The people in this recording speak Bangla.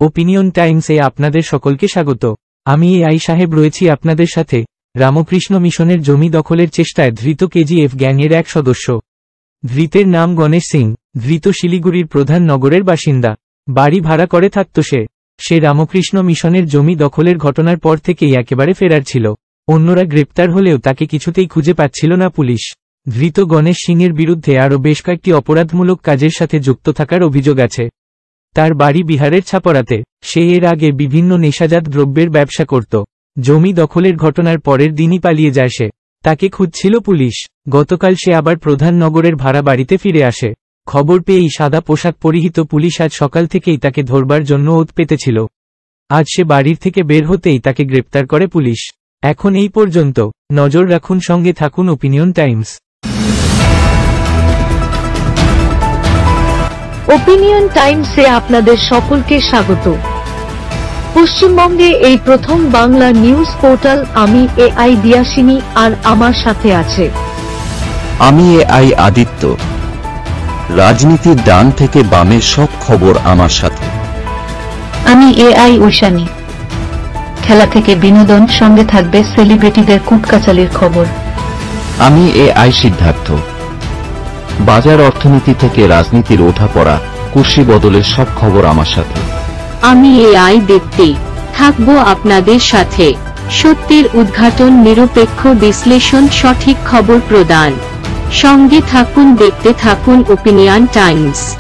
ওপিনিয়ন টাইমসে আপনাদের সকলকে স্বাগত। আমি এআই সাহেব রয়েছি আপনাদের সাথে। রামকৃষ্ণ মিশনের জমি দখলের চেষ্টায় ধৃত কেজিএফ গ্যাংয়ের এক সদস্য। ধৃতের নাম গণেশ সিং। ধৃত শিলিগুড়ির প্রধান নগরের বাসিন্দা। বাড়ি ভাড়া করে থাকত সে রামকৃষ্ণ মিশনের জমি দখলের ঘটনার পর থেকেই একেবারে ফেরার ছিল। অন্যরা গ্রেপ্তার হলেও তাকে কিছুতেই খুঁজে পাচ্ছিল না পুলিশ। ধৃত গণেশ সিংয়ের বিরুদ্ধে আরও বেশ কয়েকটি অপরাধমূলক কাজের সাথে যুক্ত থাকার অভিযোগ আছে। তার বাড়ি বিহারের ছাপড়াতে। সে এর আগে বিভিন্ন নেশাজাত দ্রব্যের ব্যবসা করত। জমি দখলের ঘটনার পরের দিনই পালিয়ে যায় সে। তাকে খুঁজছিল পুলিশ। গতকাল সে আবার প্রধান নগরের ভাড়া বাড়িতে ফিরে আসে। খবর পেয়েই সাদা পোশাক পরিহিত পুলিশ আজ সকাল থেকেই তাকে ধরবার জন্য ওত পেতেছিল। আজ সে বাড়ির থেকে বের হতেই তাকে গ্রেপ্তার করে পুলিশ। এখন এই পর্যন্ত। নজর রাখুন, সঙ্গে থাকুন ওপিনিয়ন টাইমস। ওপিনিয়ন টাইমসে আপনাদের সকলকে স্বাগত। পশ্চিমবঙ্গে এই প্রথম বাংলা নিউজ পোর্টাল। আমি এআই দিয়াসিনী, আর আমার সাথে আছে আমি এআই আদিত্য। রাজনীতির ডান থেকে বামের সব খবর আমার সাথে। আমি এআই ঐশানী। খেলা থেকে বিনোদন, সঙ্গে থাকবে সেলিব্রিটিদের কুটকাচালির খবর। আমি এআই সিদ্ধার্থ। বাজার অর্থনীতি থেকে রাজনীতির ওঠাপড়া, কুর্সি বদলের সব খবর আমার সাথে। আমি এআই দীপ্তি, থাকবো আপনাদের সাথে। সত্যের উদ্ঘাটন, নিরপেক্ষ বিশ্লেষণ, সঠিক খবর প্রদান। সঙ্গে থাকুন, দেখতে থাকুন ওপিনিয়ন টাইমস।